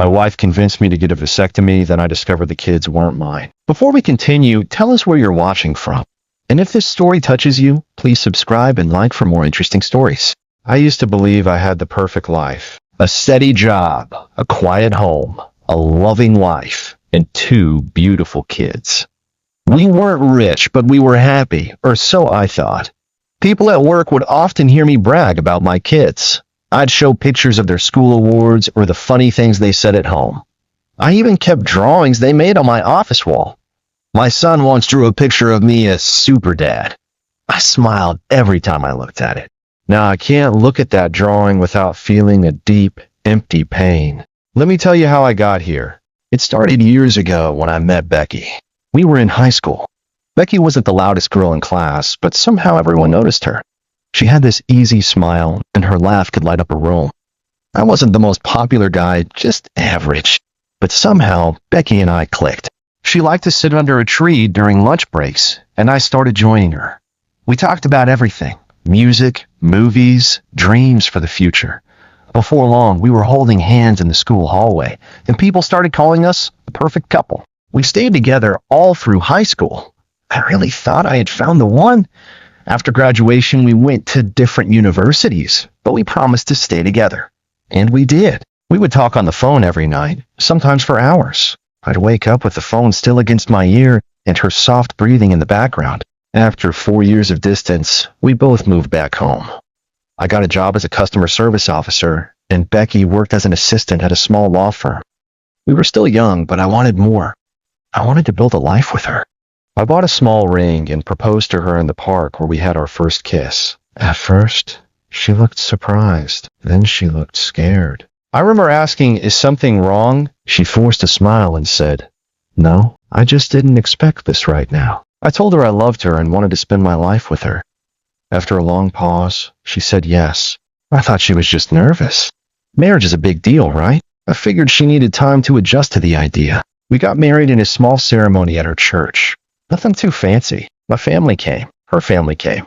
My wife convinced me to get a vasectomy, then I discovered the kids weren't mine. Before we continue, tell us where you're watching from. And if this story touches you, please subscribe and like for more interesting stories. I used to believe I had the perfect life. A steady job, a quiet home, a loving wife, and 2 beautiful kids. We weren't rich, but we were happy, or so I thought. People at work would often hear me brag about my kids. I'd show pictures of their school awards or the funny things they said at home. I even kept drawings they made on my office wall. My son once drew a picture of me as super dad. I smiled every time I looked at it. Now I can't look at that drawing without feeling a deep, empty pain. Let me tell you how I got here. It started years ago when I met Becky. We were in high school. Becky wasn't the loudest girl in class, but somehow everyone noticed her. She had this easy smile, and her laugh could light up a room. I wasn't the most popular guy, just average. But somehow, Becky and I clicked. She liked to sit under a tree during lunch breaks, and I started joining her. We talked about everything: music, movies, dreams for the future. Before long, we were holding hands in the school hallway, and people started calling us the perfect couple. We stayed together all through high school. I really thought I had found the one. After graduation, we went to different universities, but we promised to stay together. And we did. We would talk on the phone every night, sometimes for hours. I'd wake up with the phone still against my ear and her soft breathing in the background. After 4 years of distance, we both moved back home. I got a job as a customer service officer, and Becky worked as an assistant at a small law firm. We were still young, but I wanted more. I wanted to build a life with her. I bought a small ring and proposed to her in the park where we had our first kiss. At first, she looked surprised. Then she looked scared. I remember asking, "Is something wrong?" She forced a smile and said, "No, I just didn't expect this right now." I told her I loved her and wanted to spend my life with her. After a long pause, she said yes. I thought she was just nervous. Marriage is a big deal, right? I figured she needed time to adjust to the idea. We got married in a small ceremony at her church. Nothing too fancy. My family came. Her family came.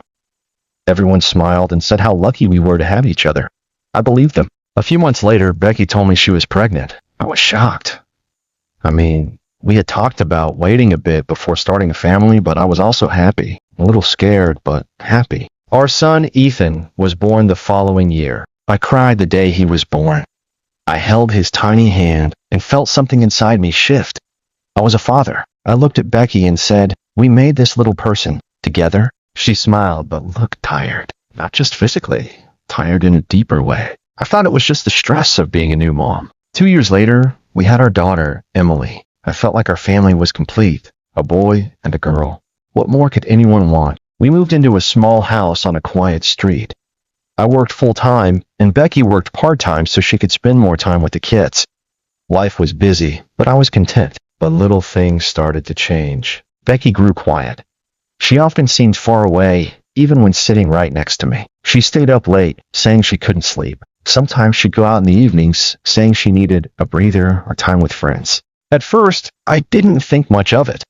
Everyone smiled and said how lucky we were to have each other. I believed them. A few months later, Becky told me she was pregnant. I was shocked. We had talked about waiting a bit before starting a family, but I was also happy. A little scared, but happy. Our son, Ethan, was born the following year. I cried the day he was born. I held his tiny hand and felt something inside me shift. I was a father. I looked at Becky and said, "We made this little person together." She smiled but looked tired. Not just physically, tired in a deeper way. I thought it was just the stress of being a new mom. 2 years later, we had our daughter, Emily. I felt like our family was complete. A boy and a girl. What more could anyone want? We moved into a small house on a quiet street. I worked full-time, and Becky worked part-time so she could spend more time with the kids. Life was busy, but I was content. But little things started to change. Becky grew quiet. She often seemed far away, even when sitting right next to me. She stayed up late, saying she couldn't sleep. Sometimes she'd go out in the evenings, saying she needed a breather or time with friends. At first, I didn't think much of it.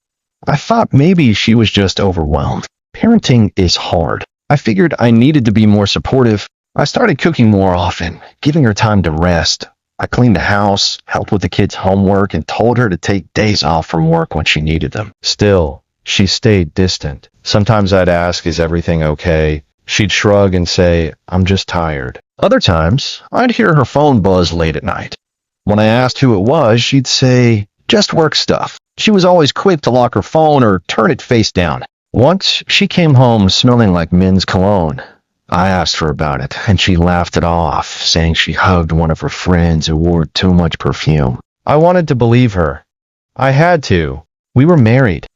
I thought maybe she was just overwhelmed. Parenting is hard. I figured I needed to be more supportive. I started cooking more often, giving her time to rest. I cleaned the house, helped with the kids' homework, and told her to take days off from work when she needed them. Still, she stayed distant. Sometimes I'd ask, "Is everything okay?" She'd shrug and say, "I'm just tired." Other times, I'd hear her phone buzz late at night. When I asked who it was, she'd say, "Just work stuff." She was always quick to lock her phone or turn it face down. Once, she came home smelling like men's cologne. I asked her about it, and she laughed it off, saying she hugged one of her friends who wore too much perfume. I wanted to believe her. I had to. We were married.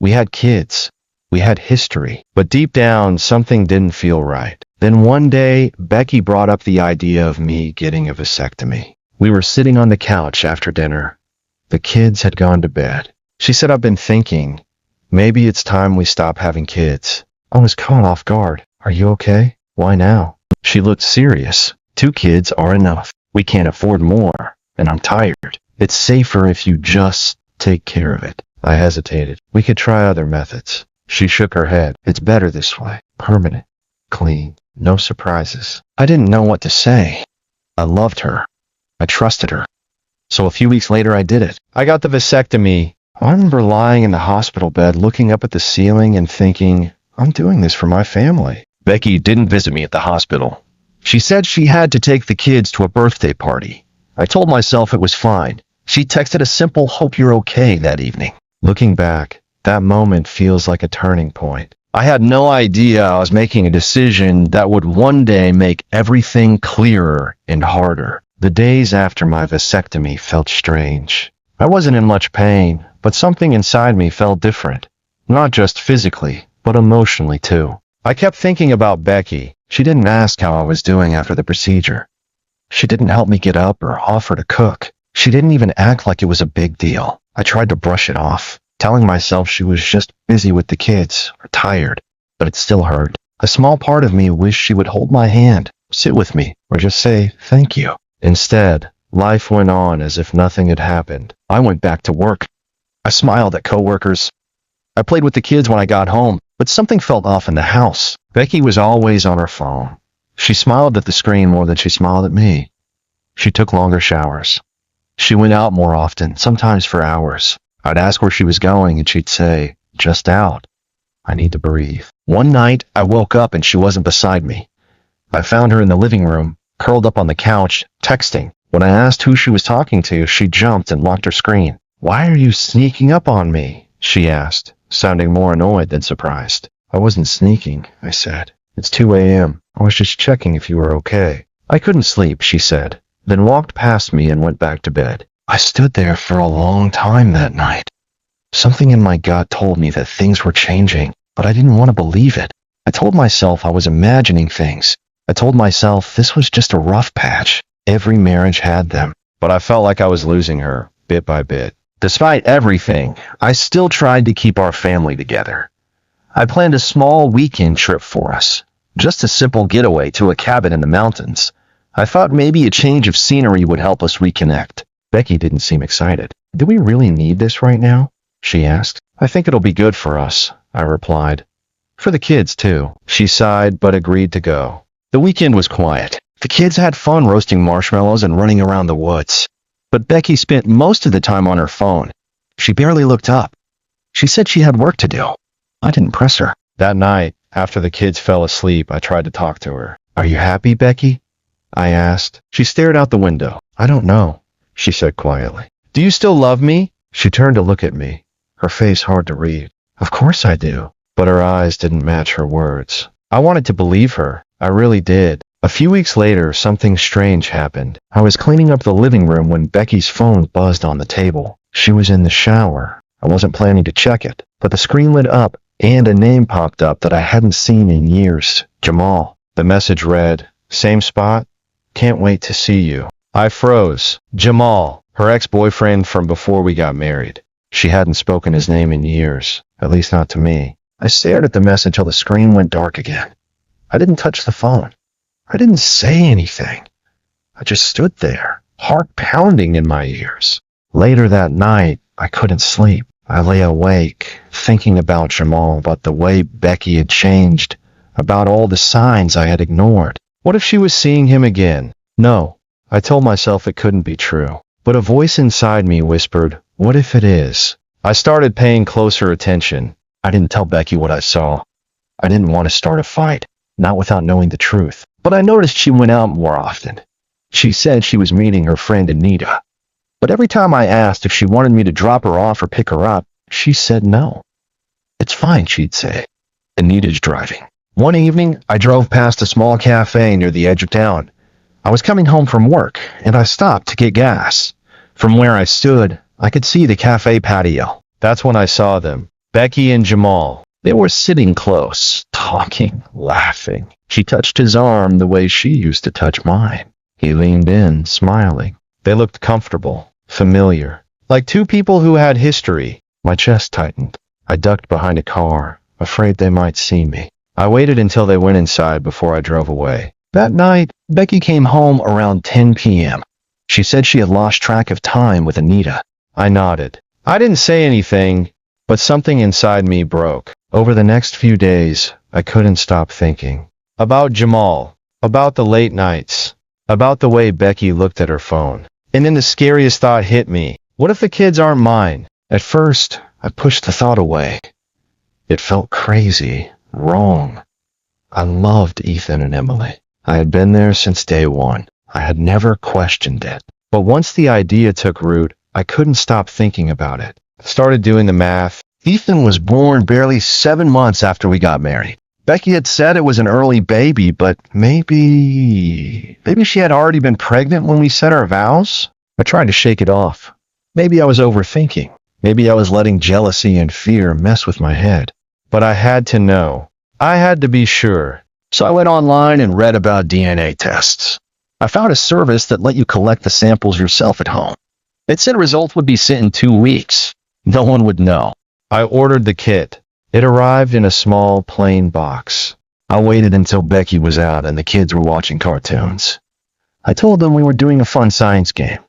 We had kids. We had history. But deep down, something didn't feel right. Then one day, Becky brought up the idea of me getting a vasectomy. We were sitting on the couch after dinner. The kids had gone to bed. She said, "I've been thinking, maybe it's time we stop having kids." I was caught off guard. "Are you okay? Why now?" She looked serious. "2 kids are enough. We can't afford more, and I'm tired. It's safer if you just take care of it." I hesitated. "We could try other methods." She shook her head. "It's better this way. Permanent. Clean. No surprises." I didn't know what to say. I loved her. I trusted her. So a few weeks later, I did it. I got the vasectomy. I remember lying in the hospital bed, looking up at the ceiling and thinking, I'm doing this for my family. Becky didn't visit me at the hospital. She said she had to take the kids to a birthday party. I told myself it was fine. She texted a simple "hope you're okay" that evening. Looking back, that moment feels like a turning point. I had no idea I was making a decision that would one day make everything clearer and harder. The days after my vasectomy felt strange. I wasn't in much pain, but something inside me felt different. Not just physically, but emotionally too. I kept thinking about Becky. She didn't ask how I was doing after the procedure. She didn't help me get up or offer to cook. She didn't even act like it was a big deal. I tried to brush it off, telling myself she was just busy with the kids or tired, but it still hurt. A small part of me wished she would hold my hand, sit with me, or just say thank you. Instead, life went on as if nothing had happened. I went back to work. I smiled at coworkers. I played with the kids when I got home, but something felt off in the house. Becky was always on her phone. She smiled at the screen more than she smiled at me. She took longer showers. She went out more often, sometimes for hours. I'd ask where she was going, and she'd say, "Just out. I need to breathe." One night, I woke up and she wasn't beside me. I found her in the living room, curled up on the couch, texting. When I asked who she was talking to, she jumped and locked her screen. "Why are you sneaking up on me?" she asked, sounding more annoyed than surprised. "I wasn't sneaking," I said. "It's 2 a.m. I was just checking if you were okay." "I couldn't sleep," she said, then walked past me and went back to bed. I stood there for a long time that night. Something in my gut told me that things were changing, but I didn't want to believe it. I told myself I was imagining things. I told myself this was just a rough patch. Every marriage had them. But I felt like I was losing her, bit by bit. Despite everything, I still tried to keep our family together. I planned a small weekend trip for us. Just a simple getaway to a cabin in the mountains. I thought maybe a change of scenery would help us reconnect. Becky didn't seem excited. "Do we really need this right now?" she asked. "I think it'll be good for us," I replied. "For the kids, too." She sighed, but agreed to go. The weekend was quiet. The kids had fun roasting marshmallows and running around the woods. But Becky spent most of the time on her phone. She barely looked up. She said she had work to do. I didn't press her. That night, after the kids fell asleep, I tried to talk to her. "Are you happy, Becky?" I asked. She stared out the window. "I don't know," she said quietly. "Do you still love me?" She turned to look at me, her face hard to read. "Of course I do." But her eyes didn't match her words. I wanted to believe her. I really did. A few weeks later, something strange happened. I was cleaning up the living room when Becky's phone buzzed on the table. She was in the shower. I wasn't planning to check it, but the screen lit up and a name popped up that I hadn't seen in years. Jamal. The message read, "Same spot? Can't wait to see you." I froze. Jamal, her ex-boyfriend from before we got married. She hadn't spoken his name in years, at least not to me. I stared at the message till the screen went dark again. I didn't touch the phone. I didn't say anything. I just stood there, heart pounding in my ears. Later that night, I couldn't sleep. I lay awake, thinking about Jamal, about the way Becky had changed, about all the signs I had ignored. What if she was seeing him again? No, I told myself it couldn't be true. But a voice inside me whispered, "What if it is?" I started paying closer attention. I didn't tell Becky what I saw. I didn't want to start a fight, not without knowing the truth. But I noticed she went out more often. She said she was meeting her friend Anita. But every time I asked if she wanted me to drop her off or pick her up, she said no. "It's fine," she'd say. "Anita's driving." One evening, I drove past a small cafe near the edge of town. I was coming home from work, and I stopped to get gas. From where I stood, I could see the cafe patio. That's when I saw them, Becky and Jamal. They were sitting close, talking, laughing. She touched his arm the way she used to touch mine. He leaned in, smiling. They looked comfortable, familiar, like two people who had history. My chest tightened. I ducked behind a car, afraid they might see me. I waited until they went inside before I drove away. That night, Becky came home around 10 p.m. She said she had lost track of time with Anita. I nodded. I didn't say anything, but something inside me broke. Over the next few days, I couldn't stop thinking. About Jamal, about the late nights, about the way Becky looked at her phone. And then the scariest thought hit me. What if the kids aren't mine? At first, I pushed the thought away. It felt crazy, wrong. I loved Ethan and Emily. I had been there since day one. I had never questioned it. But once the idea took root, I couldn't stop thinking about it. I started doing the math. Ethan was born barely 7 months after we got married. Becky had said it was an early baby, but maybe she had already been pregnant when we said our vows? I tried to shake it off. Maybe I was overthinking. Maybe I was letting jealousy and fear mess with my head. But I had to know. I had to be sure. So I went online and read about DNA tests. I found a service that let you collect the samples yourself at home. It said results would be sent in 2 weeks. No one would know. I ordered the kit. It arrived in a small, plain box. I waited until Becky was out and the kids were watching cartoons. I told them we were doing a fun science game.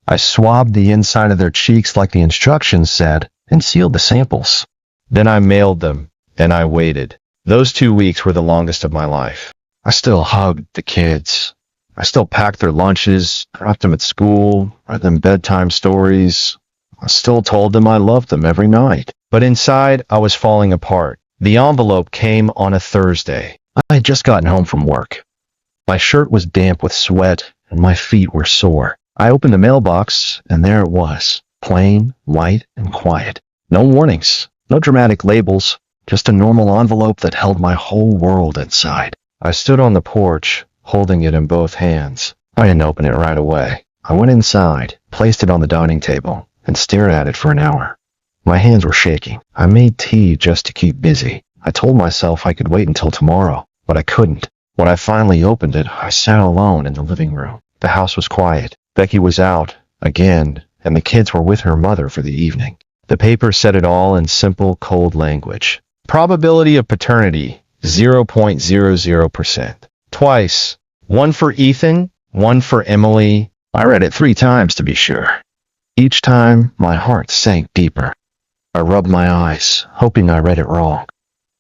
I swabbed the inside of their cheeks like the instructions said and sealed the samples. Then I mailed them, and I waited. Those 2 weeks were the longest of my life. I still hugged the kids. I still packed their lunches, dropped them at school, read them bedtime stories. I still told them I loved them every night. But inside, I was falling apart. The envelope came on a Thursday. I had just gotten home from work. My shirt was damp with sweat, and my feet were sore. I opened the mailbox, and there it was, plain, white, and quiet. No warnings, no dramatic labels, just a normal envelope that held my whole world inside. I stood on the porch, holding it in both hands. I didn't open it right away. I went inside, placed it on the dining table, and stared at it for an hour. My hands were shaking. I made tea just to keep busy. I told myself I could wait until tomorrow, but I couldn't. When I finally opened it, I sat alone in the living room. The house was quiet. Becky was out, again, and the kids were with her mother for the evening. The paper said it all in simple, cold language. Probability of paternity, 0.00%. Twice. One for Ethan, one for Emily. I read it 3 times to be sure. Each time, my heart sank deeper. I rubbed my eyes, hoping I read it wrong.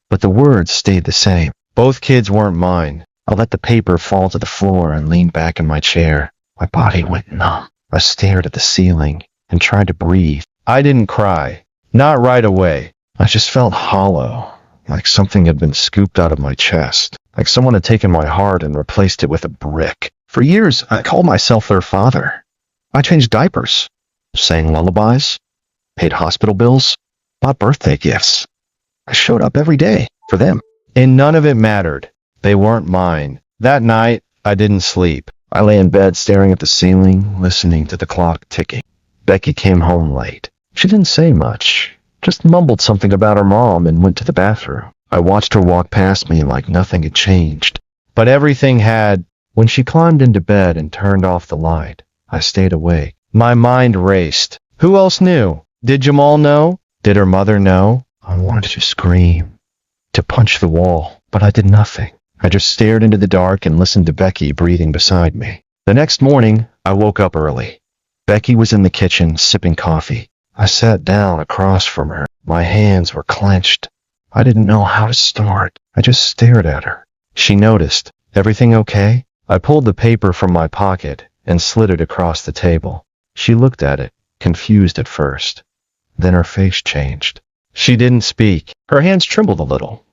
But the words stayed the same. Both kids weren't mine. I let the paper fall to the floor and leaned back in my chair. My body went numb. I stared at the ceiling and tried to breathe. I didn't cry. Not right away. I just felt hollow, like something had been scooped out of my chest, like someone had taken my heart and replaced it with a brick. For years, I called myself their father. I changed diapers, sang lullabies, paid hospital bills, bought birthday gifts. I showed up every day for them. And none of it mattered. They weren't mine. That night, I didn't sleep. I lay in bed staring at the ceiling, listening to the clock ticking. Becky came home late. She didn't say much, just mumbled something about her mom and went to the bathroom. I watched her walk past me like nothing had changed. But everything had. When she climbed into bed and turned off the light, I stayed awake. My mind raced. Who else knew? Did Jamal know? Did her mother know? I wanted to scream, to punch the wall, but I did nothing. I just stared into the dark and listened to Becky breathing beside me. The next morning, I woke up early. Becky was in the kitchen, sipping coffee. I sat down across from her. My hands were clenched. I didn't know how to start. I just stared at her. She noticed. Everything okay? I pulled the paper from my pocket and slid it across the table. She looked at it, confused at first. Then her face changed. She didn't speak. Her hands trembled a little.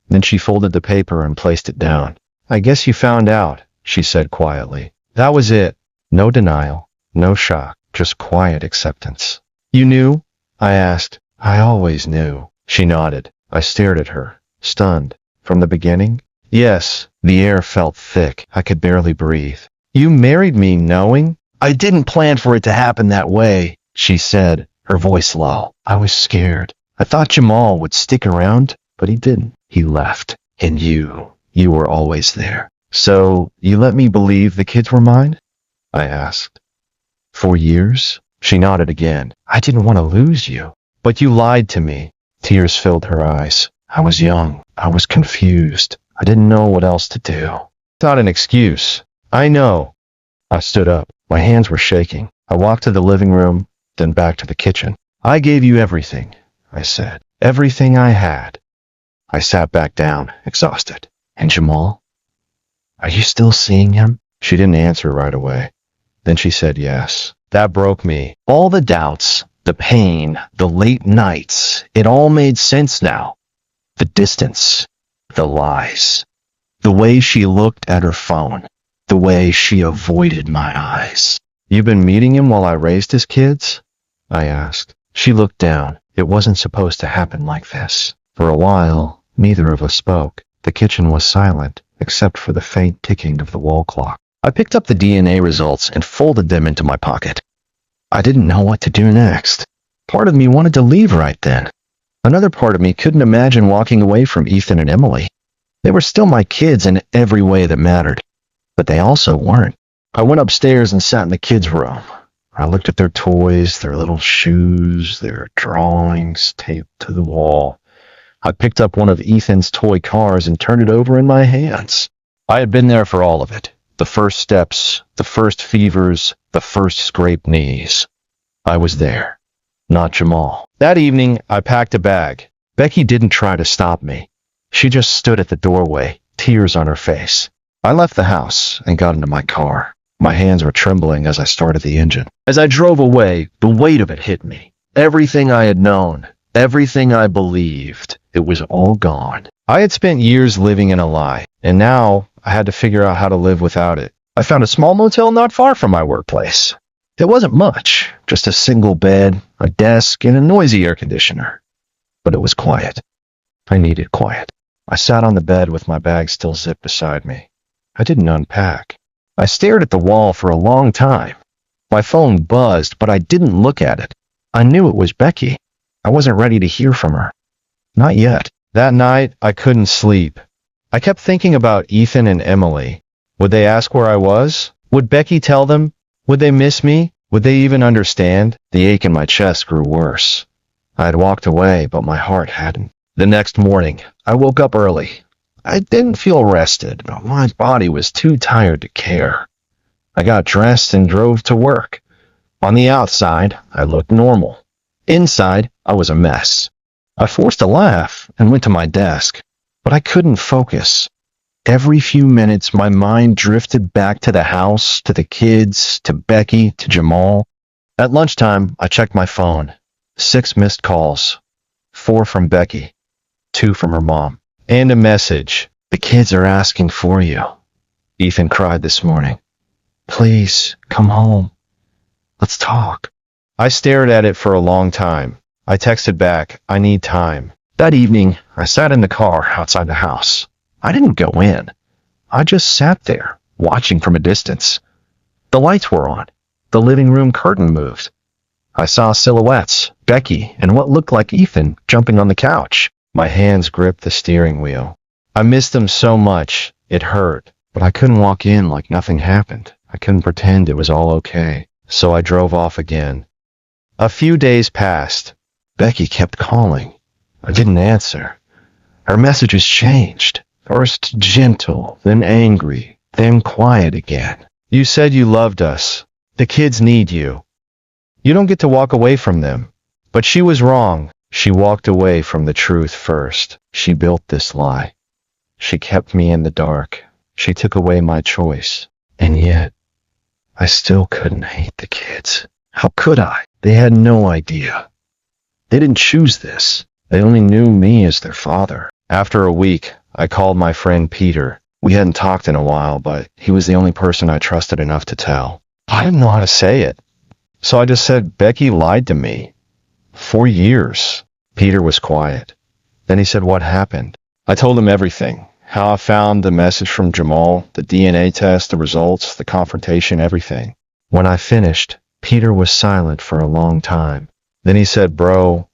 Then she folded the paper and placed it down. I guess you found out, she said quietly. That was it. No denial, no shock, just quiet acceptance. You knew? I asked. I always knew. She nodded. I stared at her, stunned. From the beginning? Yes. The air felt thick. I could barely breathe. You married me knowing? I didn't plan for it to happen that way, she said, her voice low. I was scared. I thought Jamal would stick around, but he didn't. He left. And you were always there. So, you let me believe the kids were mine? I asked. 4 years? She nodded again. I didn't want to lose you. But you lied to me. Tears filled her eyes. I was young. I was confused. I didn't know what else to do. It's not an excuse. I know. I stood up. My hands were shaking. I walked to the living room, then back to the kitchen. I gave you everything, I said. Everything I had. I sat back down, exhausted. And Jamal? Are you still seeing him? She didn't answer right away. Then she said yes. That broke me. All the doubts, the pain, the late nights, it all made sense now. The distance, the lies, the way she looked at her phone, the way she avoided my eyes. "You've been meeting him while I raised his kids?" I asked. She looked down. It wasn't supposed to happen like this. For a while, neither of us spoke. The kitchen was silent, except for the faint ticking of the wall clock. I picked up the DNA results and folded them into my pocket. I didn't know what to do next. Part of me wanted to leave right then. Another part of me couldn't imagine walking away from Ethan and Emily. They were still my kids in every way that mattered, but they also weren't. I went upstairs and sat in the kids' room. I looked at their toys, their little shoes, their drawings taped to the wall. I picked up one of Ethan's toy cars and turned it over in my hands. I had been there for all of it. The first steps, the first fevers, the first scraped knees. I was there, not Jamal. That evening, I packed a bag. Becky didn't try to stop me. She just stood at the doorway, tears on her face. I left the house and got into my car. My hands were trembling as I started the engine. As I drove away, the weight of it hit me. Everything I had known, everything I believed, it was all gone. I had spent years living in a lie, and now I had to figure out how to live without it. I found a small motel not far from my workplace. There wasn't much, just a single bed, a desk, and a noisy air conditioner. But it was quiet. I needed quiet. I sat on the bed with my bag still zipped beside me. I didn't unpack. I stared at the wall for a long time. My phone buzzed, but I didn't look at it. I knew it was Becky. I wasn't ready to hear from her. Not yet. That night, I couldn't sleep. I kept thinking about Ethan and Emily. Would they ask where I was? Would Becky tell them? Would they miss me? Would they even understand? The ache in my chest grew worse. I had walked away, but my heart hadn't. The next morning, I woke up early. I didn't feel rested, but my body was too tired to care. I got dressed and drove to work. On the outside, I looked normal. Inside, I was a mess. I forced a laugh and went to my desk, but I couldn't focus. Every few minutes, my mind drifted back to the house, to the kids, to Becky, to Jamal. At lunchtime, I checked my phone. 6 missed calls. 4 from Becky. 2 from her mom. And a message. "The kids are asking for you." Ethan cried this morning. "Please, come home. Let's talk." I stared at it for a long time. I texted back, "I need time." That evening, I sat in the car outside the house. I didn't go in. I just sat there, watching from a distance. The lights were on. The living room curtain moved. I saw silhouettes, Becky and what looked like Ethan jumping on the couch. My hands gripped the steering wheel. I missed them so much, it hurt, but I couldn't walk in like nothing happened. I couldn't pretend it was all okay, so I drove off again. A few days passed. Becky kept calling. I didn't answer. Her messages changed. First gentle, then angry, then quiet again. "You said you loved us. The kids need you. You don't get to walk away from them." But she was wrong. She walked away from the truth first. She built this lie. She kept me in the dark. She took away my choice. And yet, I still couldn't hate the kids. How could I? They had no idea. They didn't choose this. They only knew me as their father. After a week, I called my friend Peter. We hadn't talked in a while, but he was the only person I trusted enough to tell. I didn't know how to say it. So I just said, "Becky lied to me. 4 years." Peter was quiet. Then he said, "What happened?" I told him everything. How I found the message from Jamal, the DNA test, the results, the confrontation, everything. When I finished, Peter was silent for a long time. Then he said, "Bro,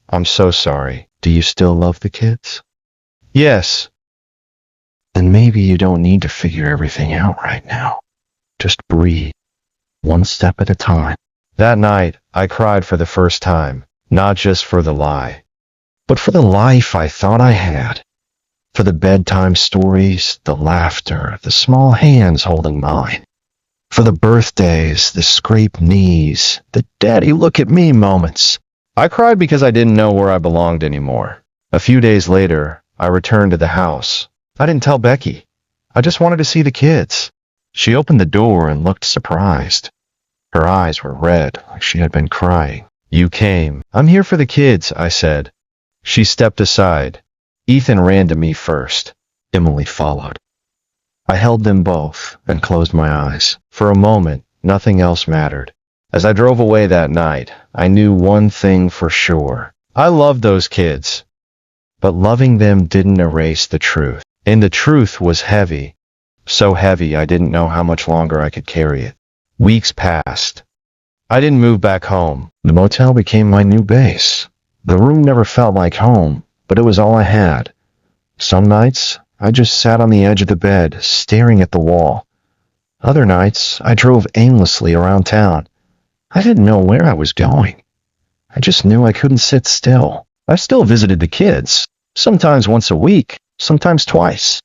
I'm so sorry. Do you still love the kids?" "Yes." "Then maybe you don't need to figure everything out right now. Just breathe, one step at a time." That night, I cried for the first time, not just for the lie, but for the life I thought I had. For the bedtime stories, the laughter, the small hands holding mine. For the birthdays, the scraped knees, the "Daddy, look at me" moments. I cried because I didn't know where I belonged anymore. A few days later, I returned to the house. I didn't tell Becky. I just wanted to see the kids. She opened the door and looked surprised. Her eyes were red, like she had been crying. "You came." "I'm here for the kids," I said. She stepped aside. Ethan ran to me first. Emily followed. I held them both and closed my eyes. For a moment, nothing else mattered. As I drove away that night, I knew one thing for sure. I loved those kids. But loving them didn't erase the truth. And the truth was heavy. So heavy I didn't know how much longer I could carry it. Weeks passed. I didn't move back home. The motel became my new base. The room never felt like home, but it was all I had. Some nights, I just sat on the edge of the bed, staring at the wall. Other nights, I drove aimlessly around town. I didn't know where I was going. I just knew I couldn't sit still. I still visited the kids, sometimes once a week, sometimes twice.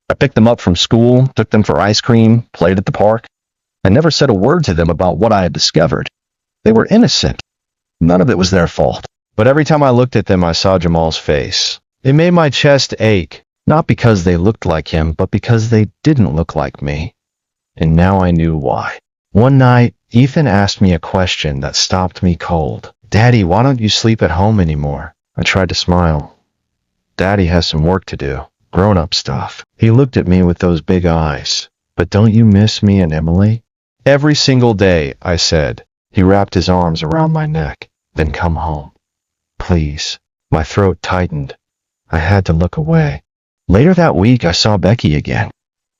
I picked them up from school, took them for ice cream, played at the park. I never said a word to them about what I had discovered. They were innocent. None of it was their fault. But every time I looked at them, I saw Jamal's face. It made my chest ache, not because they looked like him, but because they didn't look like me. And now I knew why. One night, Ethan asked me a question that stopped me cold. "Daddy, why don't you sleep at home anymore?" I tried to smile. "Daddy has some work to do. Grown-up stuff." He looked at me with those big eyes. "But don't you miss me and Emily?" "Every single day," I said. He wrapped his arms around my neck. "Then come home. Please." My throat tightened. I had to look away. Later that week, I saw Becky again.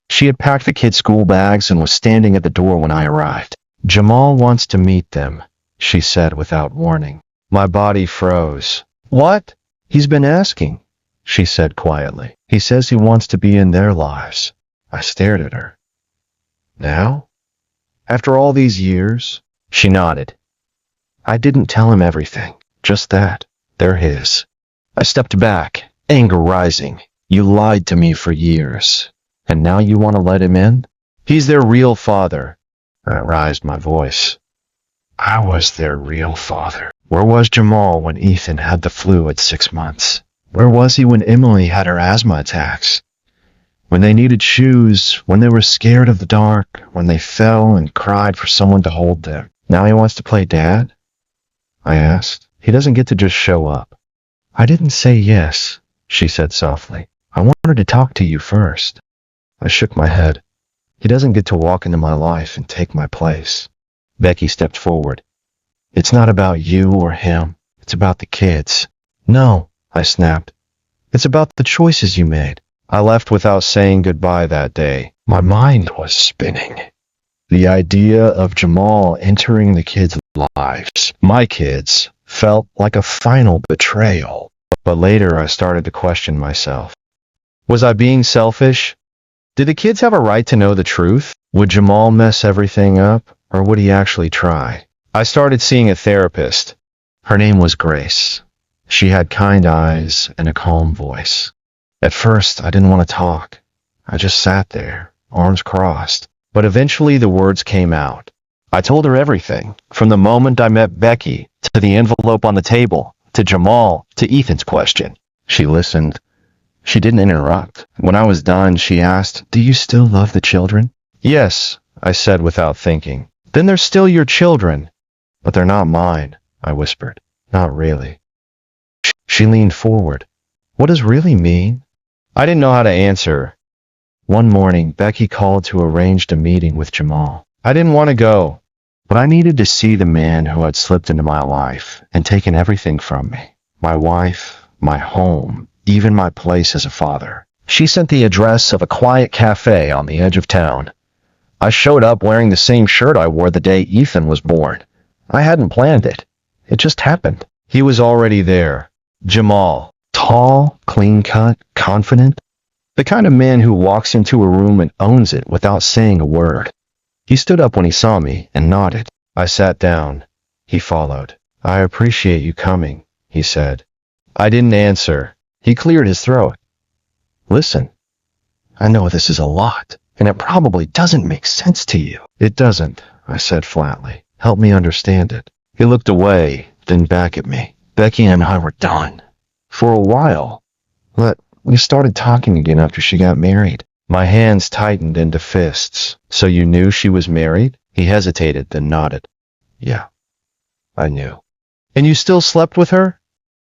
She had packed the kids' school bags and was standing at the door when I arrived. "Jamal wants to meet them," she said without warning. My body froze. "What?" "He's been asking," she said quietly. "He says he wants to be in their lives." I stared at her. "Now? After all these years?" She nodded. "I didn't tell him everything. Just that. They're his." I stepped back, anger rising. "You lied to me for years. And now you want to let him in?" "He's their real father." I raised my voice. "I was their real father. Where was Jamal when Ethan had the flu at 6 months? Where was he when Emily had her asthma attacks? When they needed shoes, when they were scared of the dark, when they fell and cried for someone to hold them? Now he wants to play dad?" I asked. "He doesn't get to just show up." "I didn't say yes," she said softly. "I wanted to talk to you first." I shook my head. "He doesn't get to walk into my life and take my place." Becky stepped forward. "It's not about you or him. It's about the kids." "No," I snapped. "It's about the choices you made." I left without saying goodbye that day. My mind was spinning. The idea of Jamal entering the kids' lives, my kids, felt like a final betrayal. But later I started to question myself. Was I being selfish? Did the kids have a right to know the truth? Would Jamal mess everything up, or would he actually try? I started seeing a therapist. Her name was Grace. She had kind eyes and a calm voice. At first, I didn't want to talk. I just sat there, arms crossed. But eventually the words came out. I told her everything, from the moment I met Becky, to the envelope on the table, to Jamal, to Ethan's question. She listened. She didn't interrupt. When I was done, she asked, "Do you still love the children?" "Yes," I said without thinking. "Then they're still your children." "But they're not mine," I whispered. "Not really." She leaned forward. "What does really mean?" I didn't know how to answer. One morning, Becky called to arrange a meeting with Jamal. I didn't want to go, but I needed to see the man who had slipped into my life and taken everything from me. My wife, my home, even my place as a father. She sent the address of a quiet cafe on the edge of town. I showed up wearing the same shirt I wore the day Ethan was born. I hadn't planned it. It just happened. He was already there. Jamal. Tall, clean-cut, confident. The kind of man who walks into a room and owns it without saying a word. He stood up when he saw me and nodded. I sat down. He followed. "I appreciate you coming," he said. I didn't answer. He cleared his throat. "Listen, I know this is a lot, and it probably doesn't make sense to you." "It doesn't," I said flatly. "Help me understand it." He looked away, then back at me. "Becky and I were done. For a while. But we started talking again after she got married." My hands tightened into fists. "So you knew she was married?" He hesitated, then nodded. Yeah, I knew. And you still slept with her?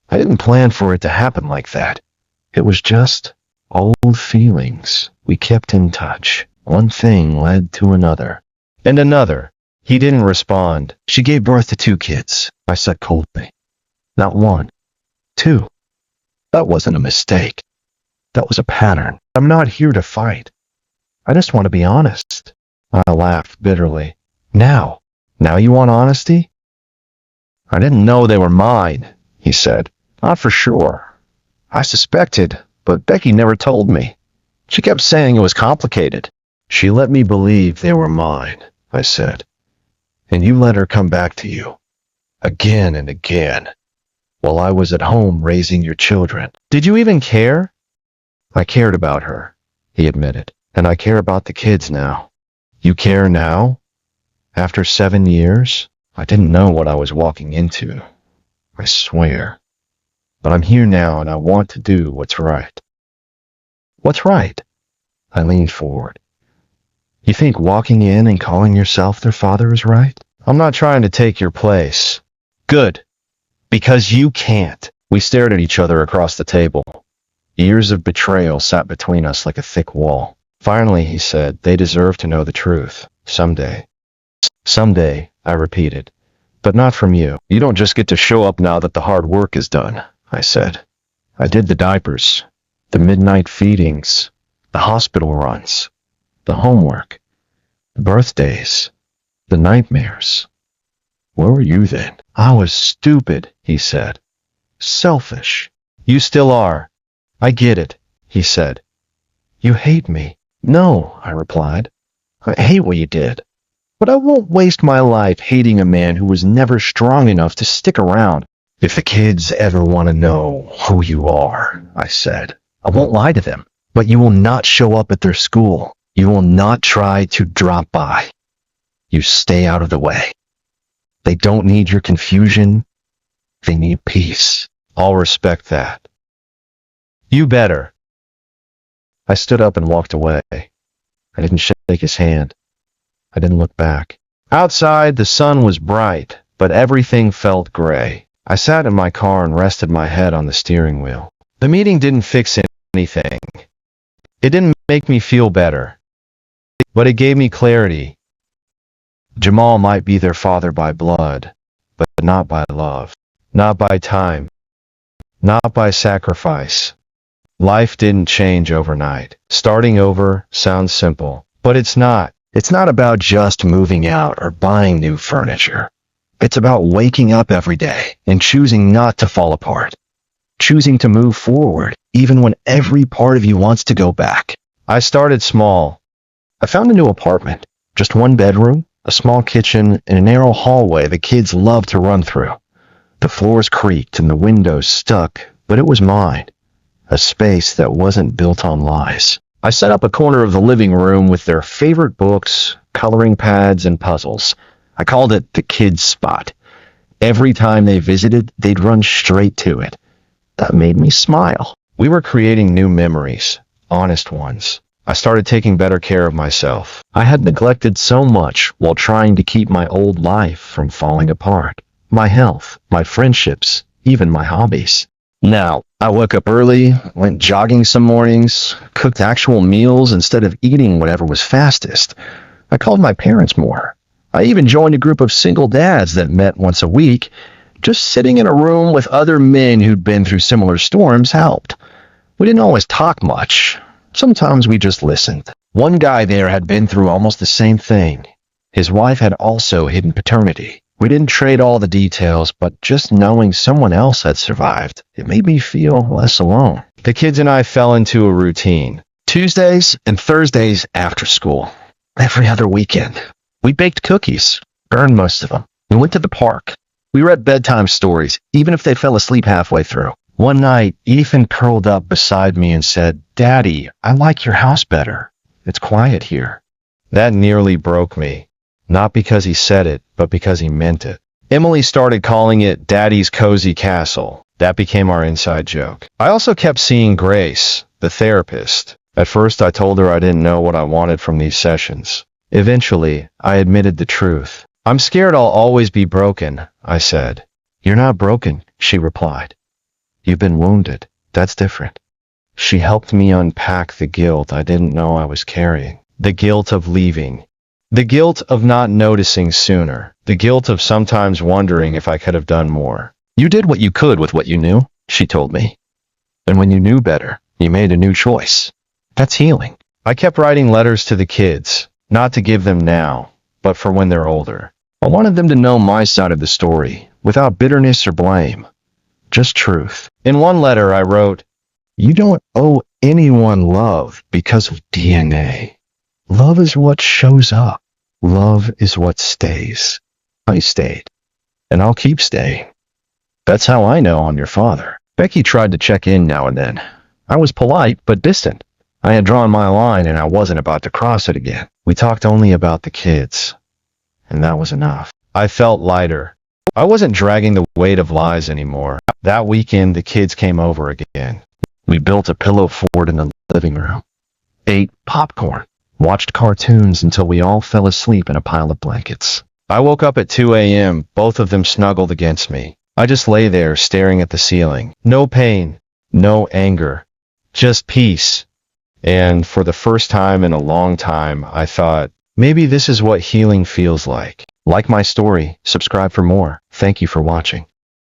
I didn't plan for it to happen like that. It was just old feelings. We kept in touch. One thing led to another. And another. He didn't respond. She gave birth to 2 kids, I said coldly. Not 1, 2. That wasn't a mistake. That was a pattern. I'm not here to fight. I just want to be honest. I laughed bitterly. Now you want honesty? I didn't know they were mine, he said. Not for sure. I suspected, but Becky never told me. She kept saying it was complicated. She let me believe they were mine, I said. And you let her come back to you. Again and again. While I was at home raising your children. Did you even care? I cared about her, he admitted. And I care about the kids now. You care now? After 7 years? I didn't know what I was walking into. I swear. But I'm here now and I want to do what's right. What's right? I leaned forward. You think walking in and calling yourself their father is right? I'm not trying to take your place. Good. Because you can't. We stared at each other across the table. Years of betrayal sat between us like a thick wall. Finally, he said, they deserve to know the truth. Someday. Someday, I repeated. But not from you. You don't just get to show up now that the hard work is done, I said. I did the diapers, the midnight feedings, the hospital runs, the homework, the birthdays, the nightmares. Where were you then? I was stupid, he said. Selfish. You still are. I get it, he said. You hate me. No, I replied. I hate what you did. But I won't waste my life hating a man who was never strong enough to stick around. If the kids ever want to know who you are, I said, I won't lie to them. But you will not show up at their school. You will not try to drop by. You stay out of the way. They don't need your confusion. They need peace. I'll respect that. You better. I stood up and walked away. I didn't shake his hand. I didn't look back. Outside, the sun was bright, but everything felt gray. I sat in my car and rested my head on the steering wheel. The meeting didn't fix anything. It didn't make me feel better, but it gave me clarity. Jamal might be their father by blood, but not by love, not by time, not by sacrifice. Life didn't change overnight. Starting over sounds simple, but it's not. It's not about just moving out or buying new furniture. It's about waking up every day and choosing not to fall apart. Choosing to move forward, even when every part of you wants to go back. I started small. I found a new apartment. Just 1 bedroom, a small kitchen, and a narrow hallway the kids loved to run through. The floors creaked and the windows stuck, but it was mine. A space that wasn't built on lies. I set up a corner of the living room with their favorite books, coloring pads, and puzzles. I called it the kids' spot. Every time they visited, they'd run straight to it. That made me smile. We were creating new memories, honest ones. I started taking better care of myself. I had neglected so much while trying to keep my old life from falling apart. My health, my friendships, even my hobbies. Now, I woke up early, went jogging some mornings, cooked actual meals instead of eating whatever was fastest. I called my parents more. I even joined a group of single dads that met once a week. Just sitting in a room with other men who'd been through similar storms helped. We didn't always talk much. Sometimes we just listened. One guy there had been through almost the same thing. His wife had also hidden paternity. We didn't trade all the details, but just knowing someone else had survived, it made me feel less alone. The kids and I fell into a routine. Tuesdays and Thursdays after school. Every other weekend. We baked cookies, burned most of them. We went to the park. We read bedtime stories, even if they fell asleep halfway through. One night, Ethan curled up beside me and said, "Daddy, I like your house better. It's quiet here." That nearly broke me. Not because he said it, but because he meant it. Emily started calling it Daddy's Cozy Castle. That became our inside joke. I also kept seeing Grace, the therapist. At first, I told her I didn't know what I wanted from these sessions. Eventually, I admitted the truth. I'm scared I'll always be broken, I said. You're not broken, she replied. You've been wounded. That's different. She helped me unpack the guilt I didn't know I was carrying. The guilt of leaving. The guilt of not noticing sooner. The guilt of sometimes wondering if I could have done more. You did what you could with what you knew, she told me. And when you knew better, you made a new choice. That's healing. I kept writing letters to the kids, not to give them now, but for when they're older. I wanted them to know my side of the story, without bitterness or blame. Just truth. In one letter I wrote, you don't owe anyone love because of DNA. Love is what shows up. Love is what stays. I stayed. And I'll keep staying. That's how I know I'm your father. Becky tried to check in now and then. I was polite, but distant. I had drawn my line and I wasn't about to cross it again. We talked only about the kids. And that was enough. I felt lighter. I wasn't dragging the weight of lies anymore. That weekend, the kids came over again. We built a pillow fort in the living room. Ate popcorn. Watched cartoons until we all fell asleep in a pile of blankets. I woke up at 2 a.m., both of them snuggled against me. I just lay there staring at the ceiling. No pain, no anger, just peace. And for the first time in a long time, I thought, maybe this is what healing feels like. Like my story, subscribe for more. Thank you for watching.